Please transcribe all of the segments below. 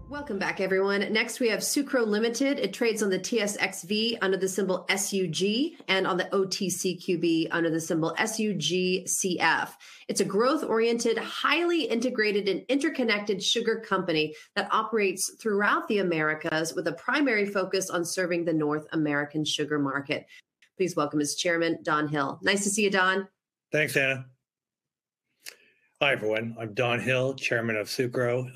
Welcome back, everyone. Next, we have Sucro Limited. It trades on the TSXV under the symbol SUG and on the OTCQB under the symbol SUGCF. It's a growth-oriented, highly integrated and interconnected sugar company that operates throughout the Americas with a primary focus on serving the North American sugar market. Please welcome its chairman, Don Hill. Nice to see you, Don. Thanks, Anna. Hi, everyone. I'm Don Hill, chairman of Sucro.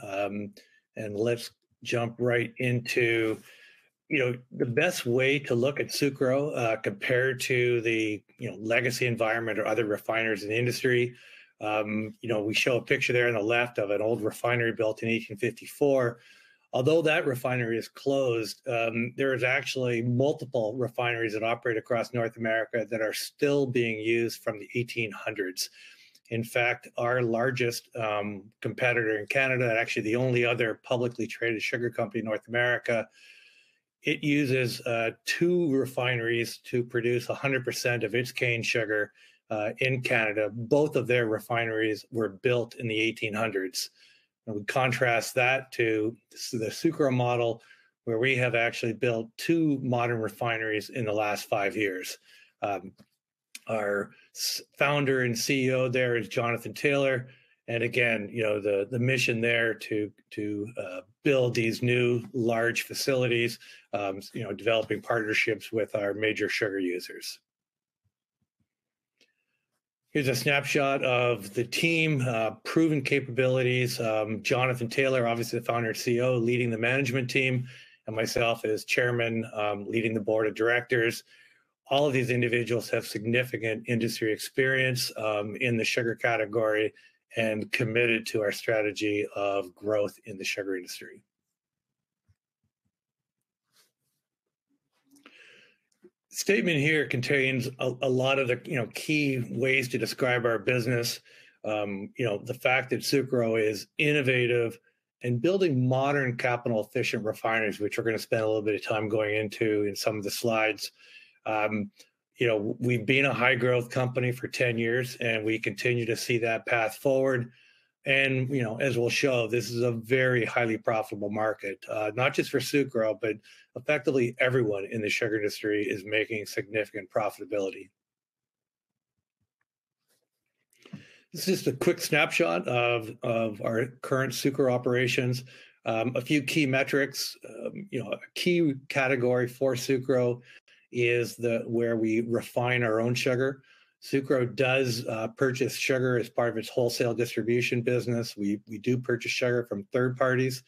And let's jump right into, the best way to look at Sucro compared to the, legacy environment or other refiners in the industry. We show a picture there on the left of an old refinery built in 1854. Although that refinery is closed, there is actually multiple refineries that operate across North America that are still being used from the 1800s. In fact, our largest competitor in Canada, and actually the only other publicly traded sugar company in North America, it uses 2 refineries to produce 100% of its cane sugar in Canada. Both of their refineries were built in the 1800s. And we contrast that to the Sucro model, where we have actually built 2 modern refineries in the last 5 years. Our founder and CEO there is Jonathan Taylor, and again, the mission there to build these new large facilities, developing partnerships with our major sugar users. Here's a snapshot of the team, proven capabilities. Jonathan Taylor, obviously the founder and CEO, leading the management team, and myself as chairman, leading the board of directors. All of these individuals have significant industry experience in the sugar category and committed to our strategy of growth in the sugar industry. The statement here contains a lot of the key ways to describe our business. The fact that Sucro is innovative and building modern capital efficient refineries, which we're going to spend a little bit of time going into in some of the slides. We've been a high growth company for 10 years and we continue to see that path forward. And, as we'll show, this is a very highly profitable market, not just for Sucro, but effectively everyone in the sugar industry is making significant profitability. This is just a quick snapshot of our current Sucro operations. A few key metrics, a key category for Sucro is where we refine our own sugar. Sucro does purchase sugar as part of its wholesale distribution business. We do purchase sugar from third parties,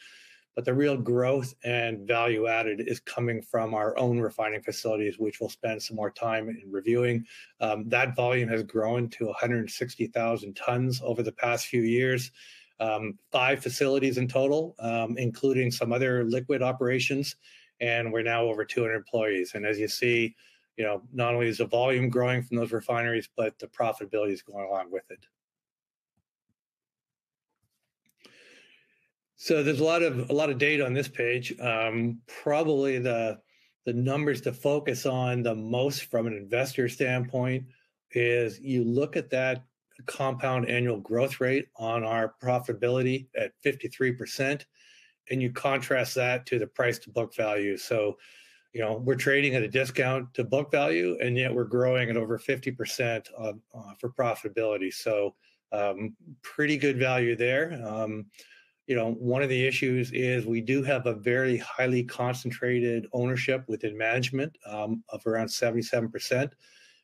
but the real growth and value added is coming from our own refining facilities, which we'll spend some more time in reviewing. That volume has grown to 160,000 tons over the past few years. 5 facilities in total, including some other liquid operations. And we're now over 200 employees. And as you see, not only is the volume growing from those refineries, but the profitability is going along with it. So there's a lot of data on this page. Probably the numbers to focus on the most from an investor standpoint is you look at that compound annual growth rate on our profitability at 53%. And you contrast that to the price to book value. So, we're trading at a discount to book value, and yet we're growing at over 50% for profitability. So, pretty good value there. One of the issues is we do have a very highly concentrated ownership within management of around 77%.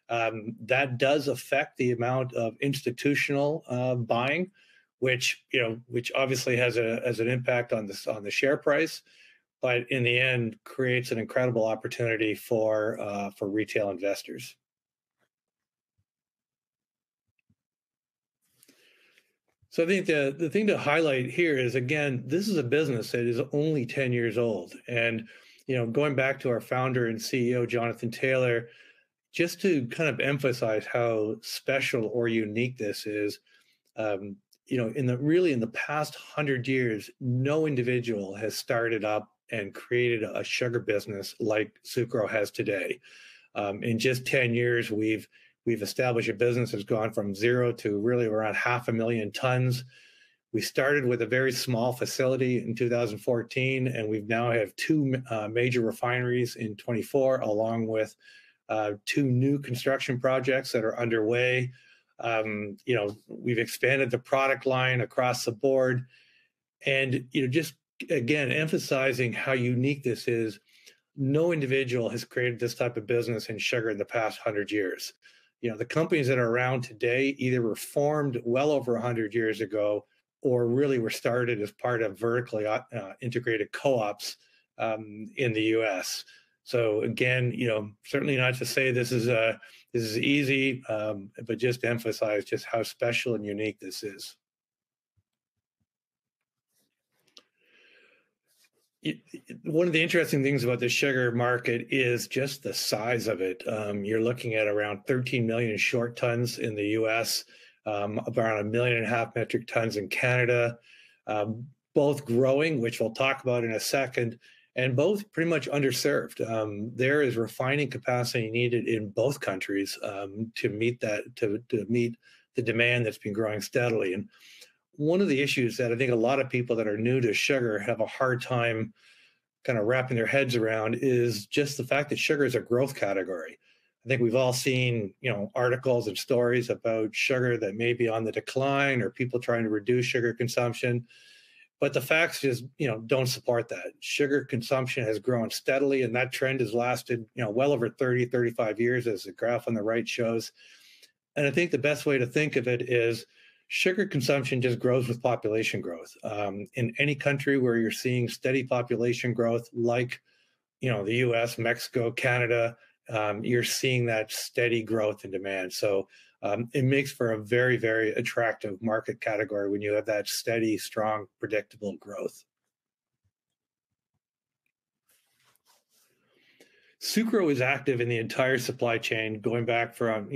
That does affect the amount of institutional buying, which obviously has an impact on the share price, but in the end creates an incredible opportunity for retail investors. So I think the thing to highlight here is, again, this is a business that is only 10 years old, and going back to our founder and CEO Jonathan Taylor, just to kind of emphasize how special or unique this is. In the past 100 years, no individual has started up and created a sugar business like Sucro has today. In just 10 years, we've established a business that's gone from 0 to really around 500,000 tons. We started with a very small facility in 2014, and we've now have two major refineries in 24, along with two new construction projects that are underway. We've expanded the product line across the board, and just again emphasizing how unique this is. No individual has created this type of business in sugar in the past 100 years. The companies that are around today either were formed well over 100 years ago, or really were started as part of vertically integrated co-ops in the U.S. So again, certainly not to say this is easy, but just to emphasize just how special and unique this is. One of the interesting things about the sugar market is just the size of it. You're looking at around 13 million short tons in the U.S., around 1.5 million metric tons in Canada, both growing, which we'll talk about in a second, and both pretty much underserved. There is refining capacity needed in both countries to meet to meet the demand that's been growing steadily. And one of the issues that I think a lot of people that are new to sugar have a hard time kind of wrapping their heads around is just the fact that sugar is a growth category. I think we've all seen, articles and stories about sugar that may be on the decline or people trying to reduce sugar consumption. But the facts just, don't support that. Sugar consumption has grown steadily, and that trend has lasted, well over 30, 35 years, as the graph on the right shows. And I think the best way to think of it is sugar consumption just grows with population growth. In any country where you're seeing steady population growth, like, the US, Mexico, Canada, you're seeing that steady growth in demand. So it makes for a very, very attractive market category when you have that steady, strong, predictable growth. Sucro is active in the entire supply chain, going back from,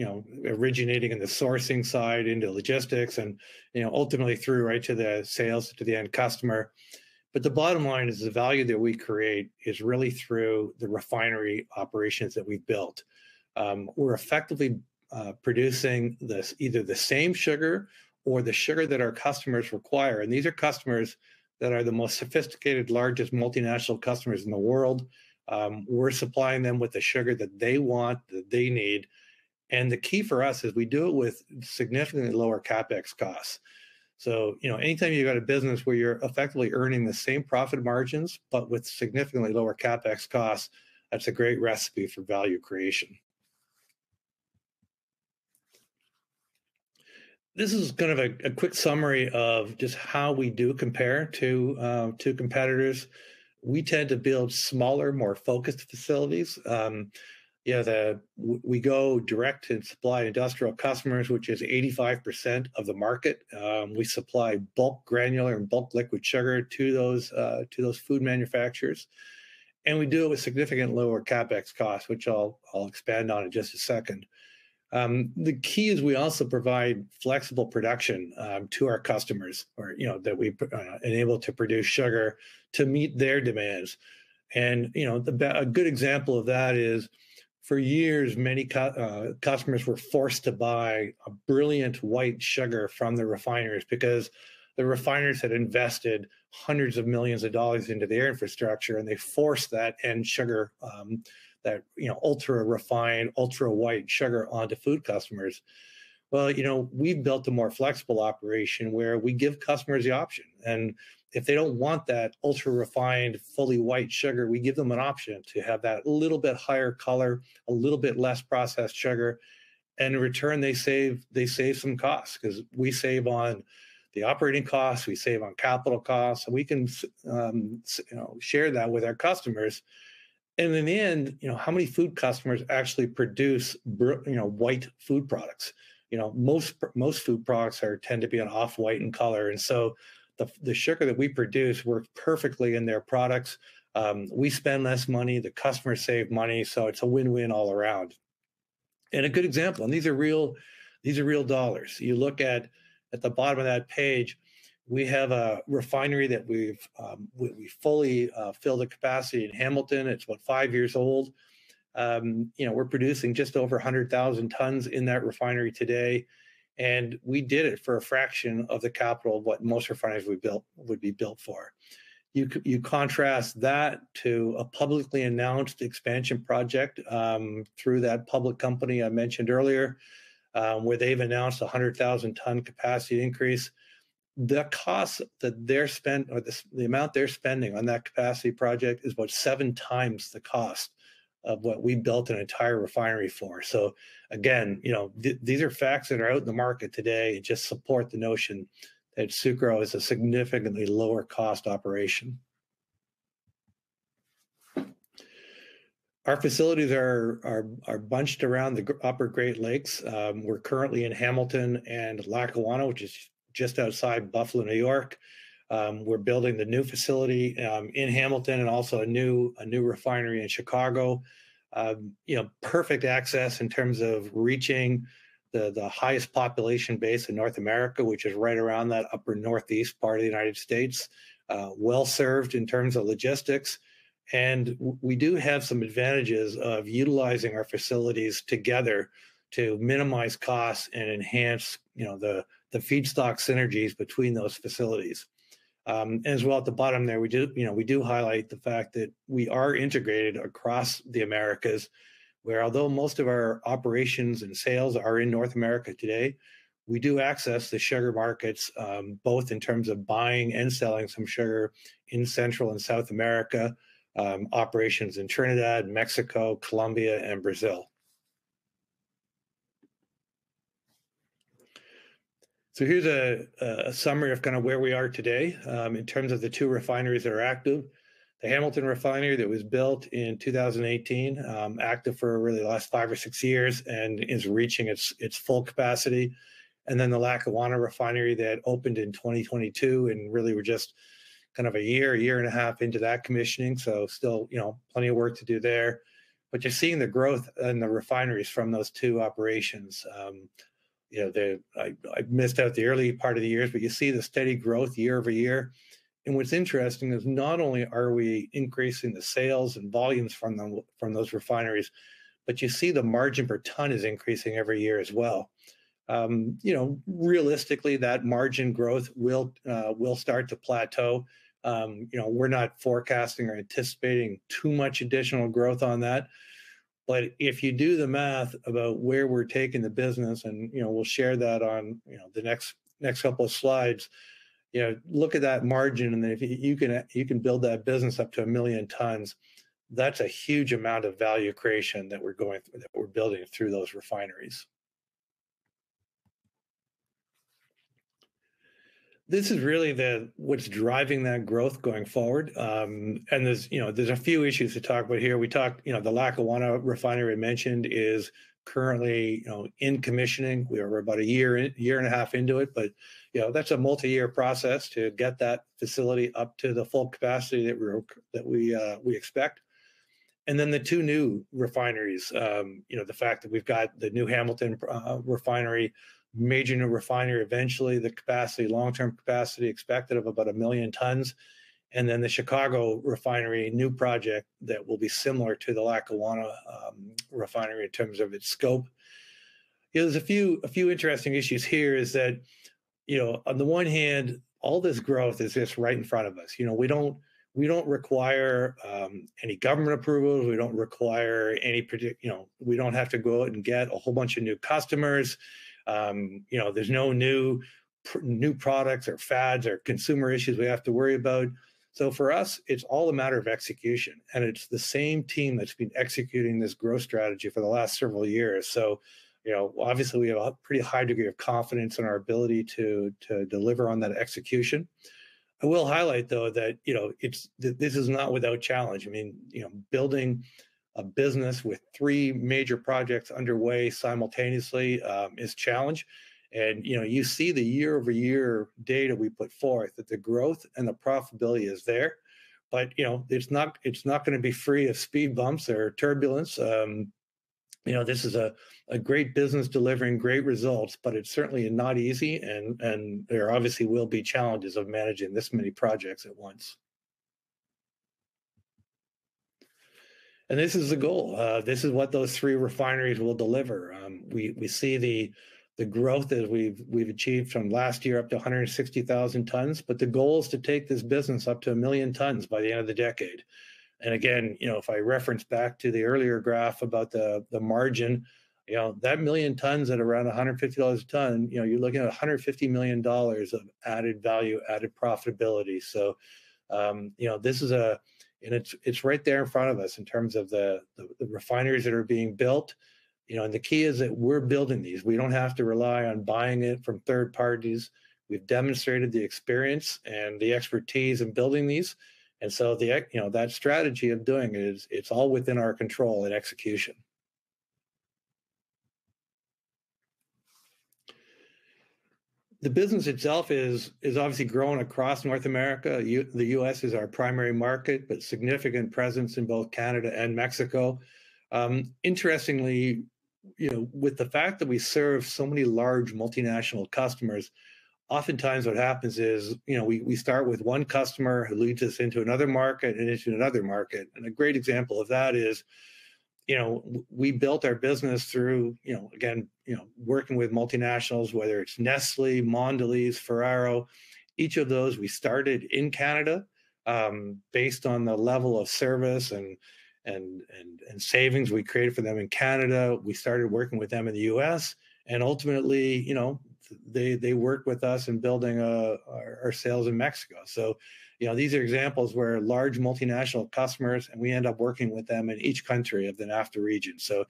originating in the sourcing side into logistics and, ultimately through right to the sales to the end customer. But the bottom line is the value that we create is really through the refinery operations that we've built. We're effectively producing either the same sugar or the sugar that our customers require. And these are customers that are the most sophisticated, largest multinational customers in the world. We're supplying them with the sugar that they want, that they need. And the key for us is we do it with significantly lower CapEx costs. So, anytime you've got a business where you're effectively earning the same profit margins, but with significantly lower CapEx costs, that's a great recipe for value creation. This is kind of a quick summary of just how we do compare to competitors. We tend to build smaller, more focused facilities. We go direct and supply industrial customers, which is 85% of the market. We supply bulk granular and bulk liquid sugar to those food manufacturers, and we do it with significant lower CapEx costs, which I'll expand on in just a second. The key is we also provide flexible production to our customers, or that we enable to produce sugar to meet their demands. And a good example of that is, for years, many customers were forced to buy a brilliant white sugar from the refineries because the refiners had invested hundreds of millions of dollars into their infrastructure, and they forced that end sugar, that ultra refined, ultra white sugar onto food customers. Well, we've built a more flexible operation where we give customers the option, and if they don't want that ultra refined, fully white sugar, we give them an option to have that little bit higher color, a little bit less processed sugar, and in return they save some costs, because we save on the operating costs, we save on capital costs, and we can share that with our customers. And in the end, how many food customers actually produce white food products? Most food products tend to be an off-white in color, and so the sugar that we produce works perfectly in their products. We spend less money, the customers save money, so it's a win-win all around. And a good example, and these are real dollars. You look at the bottom of that page, we have a refinery that we fully filled the capacity in Hamilton. It's about 5 years old. We're producing just over 100,000 tons in that refinery today. And we did it for a fraction of the capital of what most refineries would be built for. You contrast that to a publicly announced expansion project through that public company I mentioned earlier, where they've announced a 100,000 ton capacity increase. The cost that they're spent, or the amount they're spending on that capacity project, is about 7 times the cost of what we built an entire refinery for. So again, these are facts that are out in the market today and just support the notion that Sucro is a significantly lower cost operation. Our facilities are bunched around the upper Great Lakes. We're currently in Hamilton and Lackawanna, which is just outside Buffalo, New York. We're building the new facility in Hamilton, and also a new refinery in Chicago. Perfect access in terms of reaching the highest population base in North America, which is right around that upper northeast part of the United States. Well served in terms of logistics. And we do have some advantages of utilizing our facilities together to minimize costs and enhance, the feedstock synergies between those facilities. As well, at the bottom there, we do highlight the fact that we are integrated across the Americas, where although most of our operations and sales are in North America today, we do access the sugar markets, both in terms of buying and selling some sugar in Central and South America, operations in Trinidad, Mexico, Colombia, and Brazil. So here's a summary of kind of where we are today in terms of the 2 refineries that are active. The Hamilton refinery that was built in 2018, active for really the last 5 or 6 years and is reaching its full capacity. And then the Lackawanna refinery that opened in 2022, and really we're just kind of a year and a half into that commissioning. So still, plenty of work to do there. But you're seeing the growth in the refineries from those 2 operations. I missed out the early part of the years, but you see the steady growth year over year. And what's interesting is not only are we increasing the sales and volumes from those refineries, but you see the margin per ton is increasing every year as well. Realistically, that margin growth will start to plateau. We're not forecasting or anticipating too much additional growth on that. But if you do the math about where we're taking the business, and we'll share that on the next couple of slides, look at that margin, and then if you can build that business up to 1 million tons, that's a huge amount of value creation that we're building through those refineries. This is really what's driving that growth going forward. And there's a few issues to talk about here. We talked, the Lackawanna refinery I mentioned is currently, in commissioning. We're about a year and a half into it, but that's a multi-year process to get that facility up to the full capacity that we expect. And then the 2 new refineries, the fact that we've got the new Hamilton refinery, major new refinery, eventually the long-term capacity expected of about 1 million tons. And then the Chicago refinery, new project that will be similar to the Lackawanna refinery in terms of its scope. There's a few interesting issues here is that, on the one hand, all this growth is just right in front of us. We don't require any government approvals. We don't require we don't have to go out and get a whole bunch of new customers. There's no new products or fads or consumer issues we have to worry about. So for us, it's all a matter of execution, and it's the same team that's been executing this growth strategy for the last several years. So, obviously we have a pretty high degree of confidence in our ability to deliver on that execution. I will highlight though that, this is not without challenge. I mean, building a business with 3 major projects underway simultaneously is a challenge. And you see the year-over-year data we put forth that the growth and the profitability is there, but it's not going to be free of speed bumps or turbulence. This is a great business delivering great results, but it's certainly not easy, and there obviously will be challenges of managing this many projects at once. And this is the goal. This is what those 3 refineries will deliver. We see the the growth that we've achieved from last year up to 160,000 tons, but the goal is to take this business up to 1 million tons by the end of the decade. And again, if I reference back to the earlier graph about the margin, that 1 million tons at around $150 a ton, you're looking at $150 million of added value, added profitability. So, this is and it's right there in front of us in terms of the refineries that are being built. And the key is that we're building these. We don't have to rely on buying it from third parties. We've demonstrated the experience and the expertise in building these. And so that strategy of doing it it's all within our control and execution. The business itself is obviously growing across North America. The U.S. is our primary market, but significant presence in both Canada and Mexico. Interestingly, with the fact that we serve so many large multinational customers, oftentimes what happens is, we start with one customer who leads us into another market and into another market. And a great example of that is, we built our business through, again, working with multinationals, whether it's Nestle, Mondelez, Ferrero. Each of those we started in Canada, based on the level of service and savings we created for them in Canada. We started working with them in the U.S. and ultimately, they worked with us in building our sales in Mexico. So, these are examples where large multinational customers, and we end up working with them in each country of the NAFTA region. So,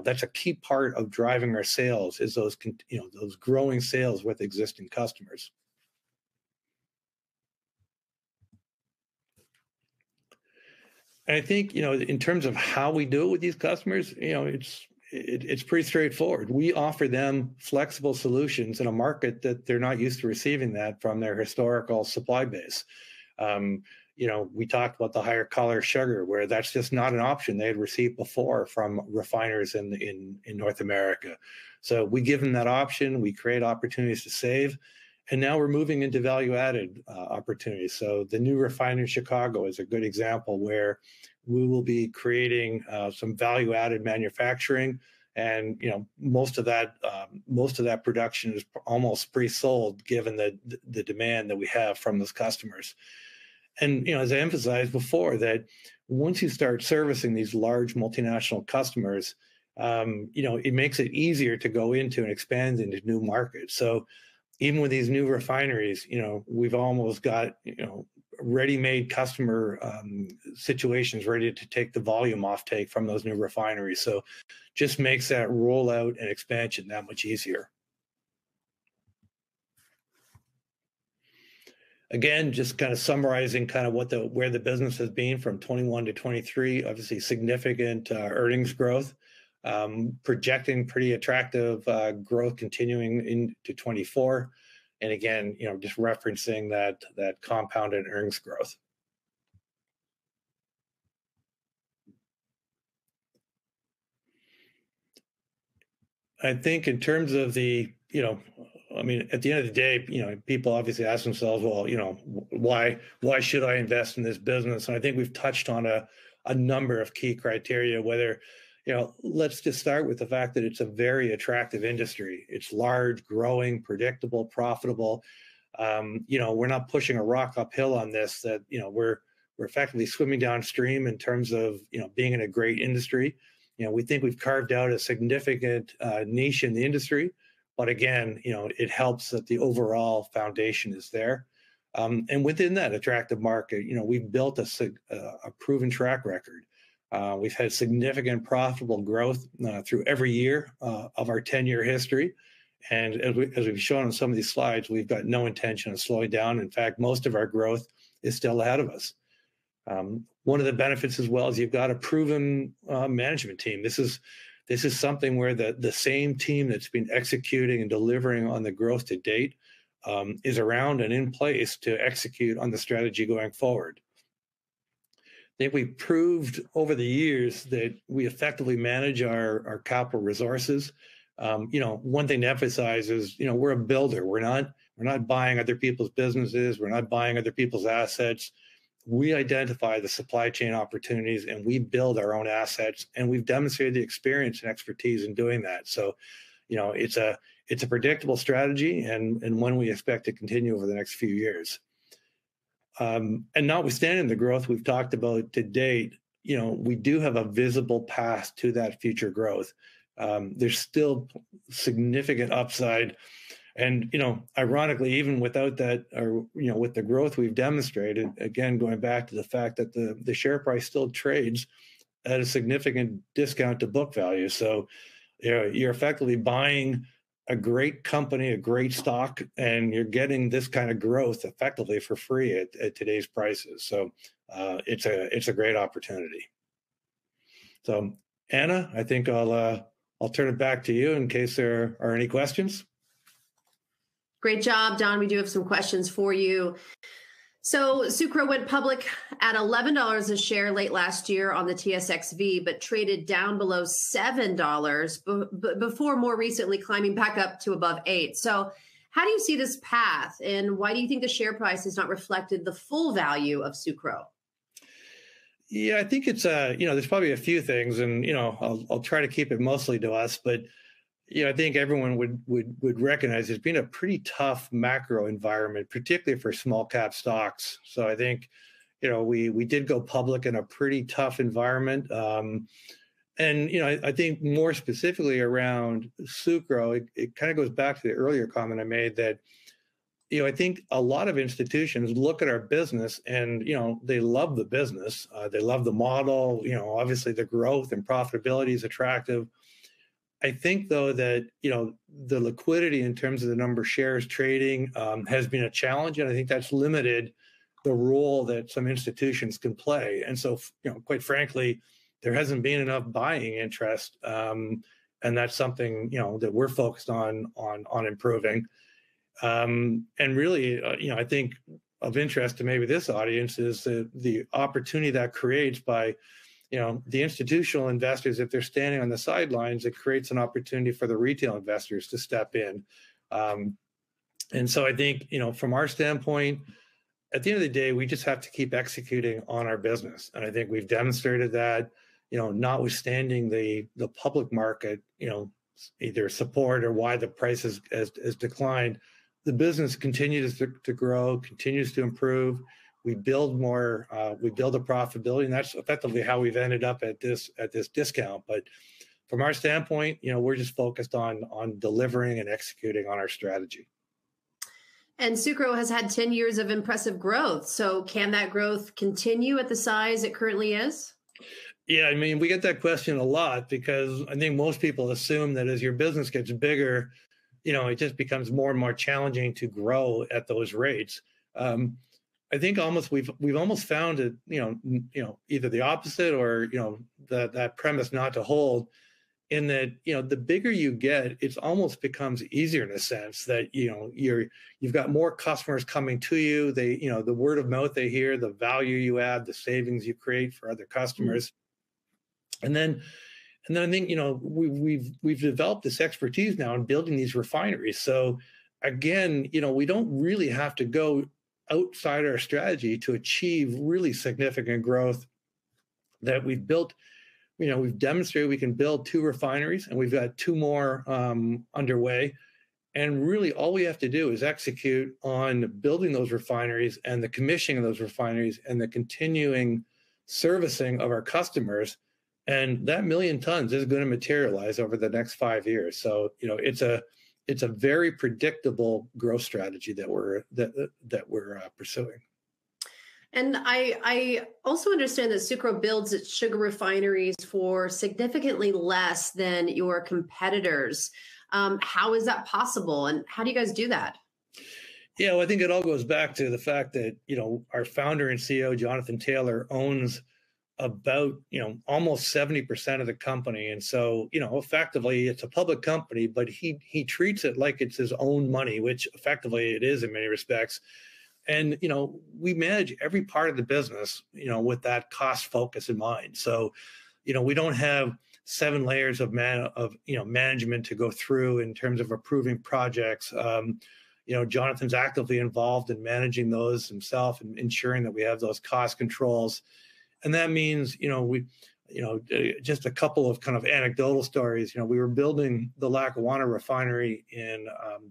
that's a key part of driving our sales is those growing sales with existing customers. And I think, in terms of how we do it with these customers, it's pretty straightforward. We offer them flexible solutions in a market that they're not used to receiving that from their historical supply base. We talked about the higher color sugar, where that's just not an option they had received before from refiners in North America. So we give them that option. We create opportunities to save. And now we're moving into value-added opportunities. So the new refinery in Chicago is a good example where we will be creating some value-added manufacturing, and most of that production is almost pre-sold, given the demand that we have from those customers. And as I emphasized before, that once you start servicing these large multinational customers, it makes it easier to go into and expand into new markets. So even with these new refineries, we've almost got, ready-made customer situations ready to take the volume offtake from those new refineries. So just makes that rollout and expansion that much easier. Again, just kind of summarizing kind of where the business has been from 21 to 23, obviously significant earnings growth. Projecting pretty attractive growth continuing into 24. And again, just referencing that compounded earnings growth. I think in terms of the, at the end of the day, people obviously ask themselves, well, why should I invest in this business? And I think we've touched on a number of key criteria, whether, let's just start with the fact that it's a very attractive industry. It's large, growing, predictable, profitable. We're not pushing a rock uphill on this, that, we're effectively swimming downstream in terms of, being in a great industry. We think we've carved out a significant niche in the industry, but again, it helps that the overall foundation is there. And within that attractive market, we've built a proven track record. We've had significant profitable growth through every year of our 10-year history. And as we've shown on some of these slides, we've got no intention of slowing down. In fact, most of our growth is still ahead of us. One of the benefits as well is you've got a proven management team. This is something where the same team that's been executing and delivering on the growth to date is around and in place to execute on the strategy going forward. I think we've proved over the years that we effectively manage our capital resources. One thing to emphasize is, we're a builder. We're not buying other people's businesses. We're not buying other people's assets. We identify the supply chain opportunities and we build our own assets, and we've demonstrated the experience and expertise in doing that. So, it's it's a predictable strategy and one we expect to continue over the next few years. And notwithstanding the growth we've talked about to date, we do have a visible path to that future growth. There's still significant upside. And, ironically, even without that, or, with the growth we've demonstrated, again, going back to the fact that the share price still trades at a significant discount to book value. So, you're effectively buying a great company, a great stock, and you're getting this kind of growth effectively for free at today's prices. So it's a great opportunity. So Anna, I think I'll turn it back to you in case there are any questions. Great job, Don. We do have some questions for you. So Sucro went public at $11 a share late last year on the TSXV, but traded down below $7 before more recently climbing back up to above $8. So how do you see this path, and why do you think the share price has not reflected the full value of Sucro? Yeah, I think it's there's probably a few things, and I'll try to keep it mostly to us, but I think everyone would recognize it's been a pretty tough macro environment, particularly for small cap stocks. So I think, we did go public in a pretty tough environment. And I think more specifically around Sucro, it kind of goes back to the earlier comment I made that, I think a lot of institutions look at our business and, they love the business. They love the model. Obviously the growth and profitability is attractive. I think, though, that, the liquidity in terms of the number of shares trading has been a challenge. And I think that's limited the role that some institutions can play. And so, quite frankly, there hasn't been enough buying interest. And that's something, that we're focused on improving. And really, I think of interest to maybe this audience is the opportunity that creates by the institutional investors, if they're standing on the sidelines, it creates an opportunity for the retail investors to step in. And so I think, from our standpoint, at the end of the day, we just have to keep executing on our business. And I think we've demonstrated that, notwithstanding the public market, either support or why the price has declined, the business continues to grow, continues to improve. We build more, we build a profitability, and that's effectively how we've ended up at this discount. But from our standpoint, we're just focused on delivering and executing on our strategy. And Sucro has had 10 years of impressive growth. So can that growth continue at the size it currently is? Yeah, I mean, we get that question a lot because I think most people assume that as your business gets bigger, it just becomes more and more challenging to grow at those rates. I think we've almost found it, either the opposite or, that premise not to hold, in that, the bigger you get, it almost becomes easier in a sense that, you've got more customers coming to you. They, the word of mouth they hear, the value you add, the savings you create for other customers. Mm-hmm. And then I think, we've developed this expertise now in building these refineries. So again, we don't really have to go outside our strategy to achieve really significant growth that we've built. We've demonstrated we can build 2 refineries, and we've got 2 more underway. And really all we have to do is execute on building those refineries and the commissioning of those refineries and the continuing servicing of our customers. And that 1 million tons is going to materialize over the next 5 years. So, it's a very predictable growth strategy that we're pursuing. And I also understand that Sucro builds its sugar refineries for significantly less than your competitors. How is that possible, and how do you guys do that? Yeah, well, I think it all goes back to the fact that our founder and CEO Jonathan Taylor owns about almost 70% of the company, and so effectively it's a public company, but he treats it like it's his own money, which effectively it is in many respects. And we manage every part of the business with that cost focus in mind. So we don't have 7 layers of management to go through in terms of approving projects. Jonathan's actively involved in managing those himself and ensuring that we have those cost controls. And that means, just a couple of kind of anecdotal stories. We were building the Lackawanna refinery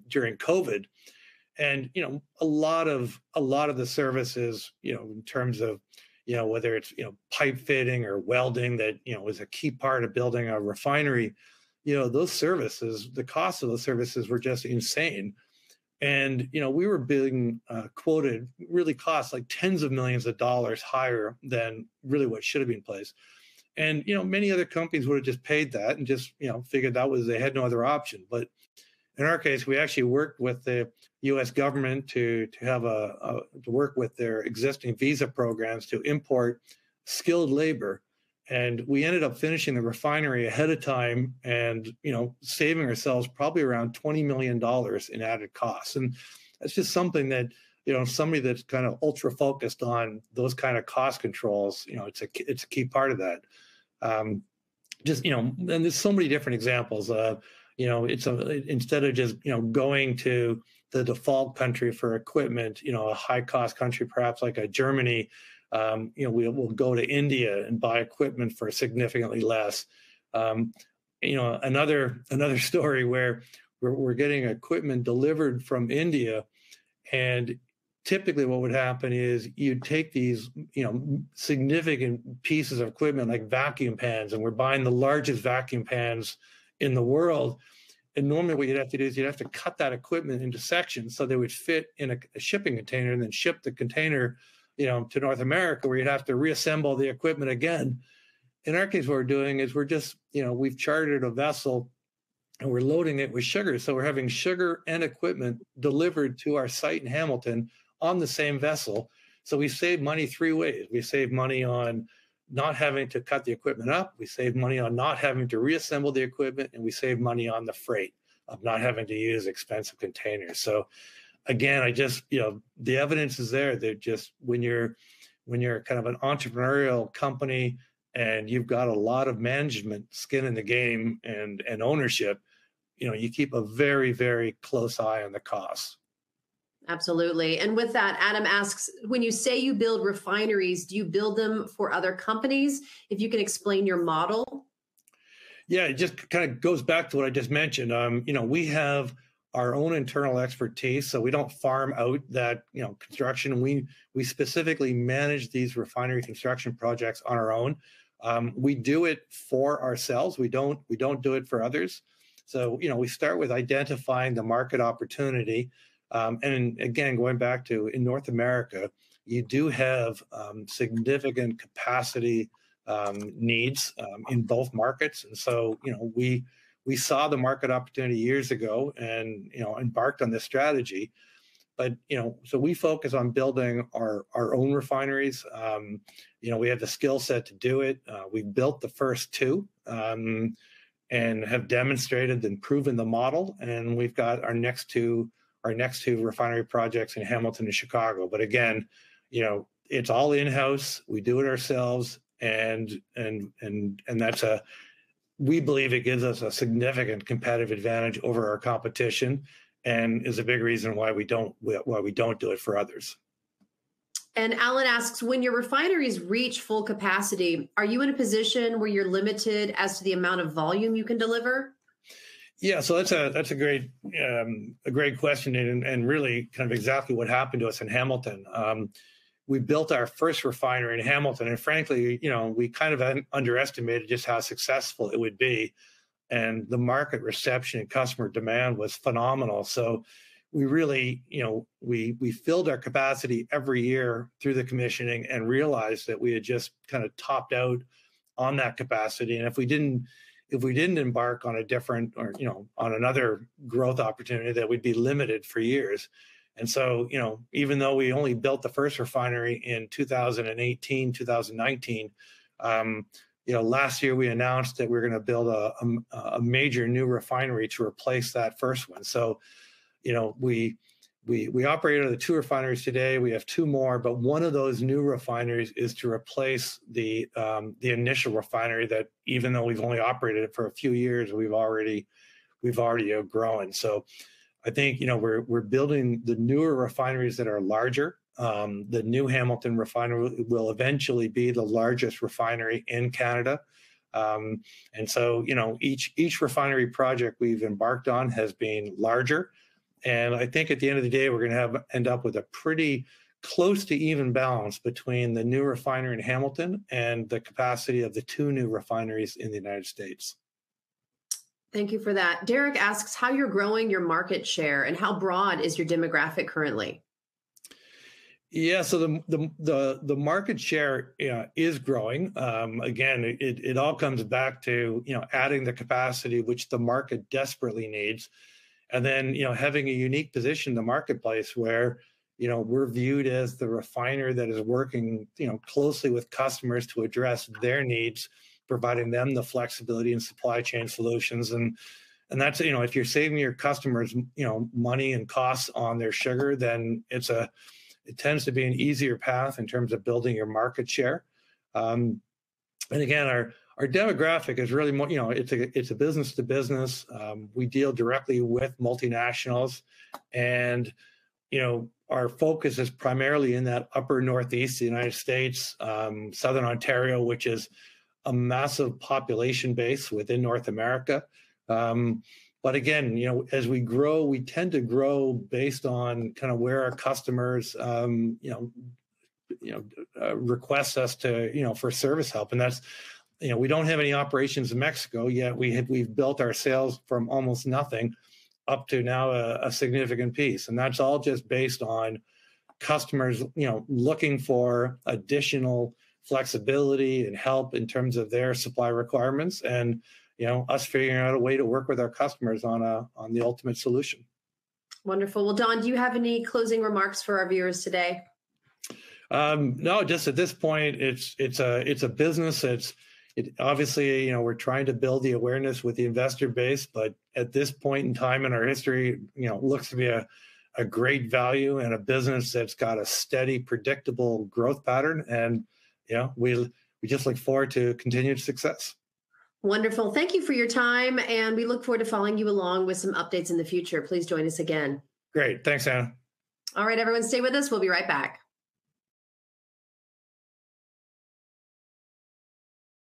during COVID, and a lot of the services, in terms of whether it's pipe fitting or welding, that was a key part of building a refinery. Those services, the cost of those services were just insane. And, we were being quoted really costs like tens of millions of dollars higher than really what should have been placed. And, many other companies would have just paid that and just, figured they had no other option. But in our case, we actually worked with the U.S. government to work with their existing visa programs to import skilled labor. And we ended up finishing the refinery ahead of time and, saving ourselves probably around $20 million in added costs. And that's just something that, somebody that's kind of ultra focused on those kind of cost controls, it's a key part of that. And there's so many different examples. Instead of just, going to the default country for equipment, a high cost country, perhaps like a Germany, we'll go to India and buy equipment for significantly less. Another story where we're getting equipment delivered from India, and typically what would happen is you'd take these, significant pieces of equipment like vacuum pans, and we're buying the largest vacuum pans in the world. And normally what you'd have to do is you'd have to cut that equipment into sections so they would fit in a shipping container, and then ship the container to North America, where you'd have to reassemble the equipment again. In our case, what we're doing is we're just, we've chartered a vessel and we're loading it with sugar. So we're having sugar and equipment delivered to our site in Hamilton on the same vessel. So we save money three ways. We save money on not having to cut the equipment up. We save money on not having to reassemble the equipment, and we save money on the freight of not having to use expensive containers. So again, the evidence is there that just when you're kind of an entrepreneurial company and you've got a lot of management skin in the game and ownership, you keep a very, very close eye on the costs. Absolutely. And with that, Adam asks, when you say you build refineries, do you build them for other companies? If you can explain your model. Yeah, it just kind of goes back to what I just mentioned. We have our own internal expertise, so we don't farm out that construction. We specifically manage these refinery construction projects on our own. We do it for ourselves. We don't do it for others. So we start with identifying the market opportunity, and again, going back to in North America, you do have significant capacity needs in both markets, and so we saw the market opportunity years ago and, embarked on this strategy. But, so we focus on building our own refineries. We have the skill set to do it. We built the first two and have demonstrated and proven the model. And we've got our next two refinery projects in Hamilton and Chicago. But again, it's all in-house. We do it ourselves. And we believe it gives us a significant competitive advantage over our competition, and is a big reason why we don't do it for others. And Alan asks, when your refineries reach full capacity, are you in a position where you're limited as to the amount of volume you can deliver? Yeah, so that's a great question, and really kind of exactly what happened to us in Hamilton. We built our first refinery in Hamilton, and frankly, we kind of underestimated just how successful it would be. And the market reception and customer demand was phenomenal. So we really, we filled our capacity every year through the commissioning and realized that we had just kind of topped out on that capacity. And if we didn't embark on a different or, on another growth opportunity, that we'd be limited for years. And so, even though we only built the first refinery in 2018, 2019, last year we announced that we're going to build a major new refinery to replace that first one. So, we operate out of the two refineries today. We have two more, but one of those new refineries is to replace the initial refinery that, even though we've only operated it for a few years, we've already outgrown. So I think, we're building the newer refineries that are larger, The new Hamilton refinery will eventually be the largest refinery in Canada. And so, each refinery project we've embarked on has been larger. And I think at the end of the day, we're going to end up with a pretty close to even balance between the new refinery in Hamilton and the capacity of the 2 new refineries in the United States. Thank you for that. Derek asks how you're growing your market share and how broad is your demographic currently? Yeah, so the market share is growing. Again, it all comes back to adding the capacity which the market desperately needs, and then having a unique position in the marketplace where we're viewed as the refiner that is working closely with customers to address their needs, providing them the flexibility and supply chain solutions, and that's if you're saving your customers money and costs on their sugar, then it tends to be an easier path in terms of building your market share. And again, our demographic is really more, it's a business to business. We deal directly with multinationals, and our focus is primarily in that upper northeast of the United States, southern Ontario, which is a massive population base within North America. But again, as we grow, we tend to grow based on kind of where our customers, request us to, for service help. And that's, we don't have any operations in Mexico yet. We've built our sales from almost nothing up to now a significant piece. And that's all just based on customers, looking for additional flexibility and help in terms of their supply requirements, and us figuring out a way to work with our customers on the ultimate solution. Wonderful. Well, Don, do you have any closing remarks for our viewers today? No, just at this point, it's a business. Obviously, we're trying to build the awareness with the investor base, but at this point in time in our history, looks to be a great value and a business that's got a steady, predictable growth pattern. And we just look forward to continued success. Wonderful. Thank you for your time, and we look forward to following you along with some updates in the future. Please join us again. Great. Thanks, Anna. All right, everyone, stay with us. We'll be right back.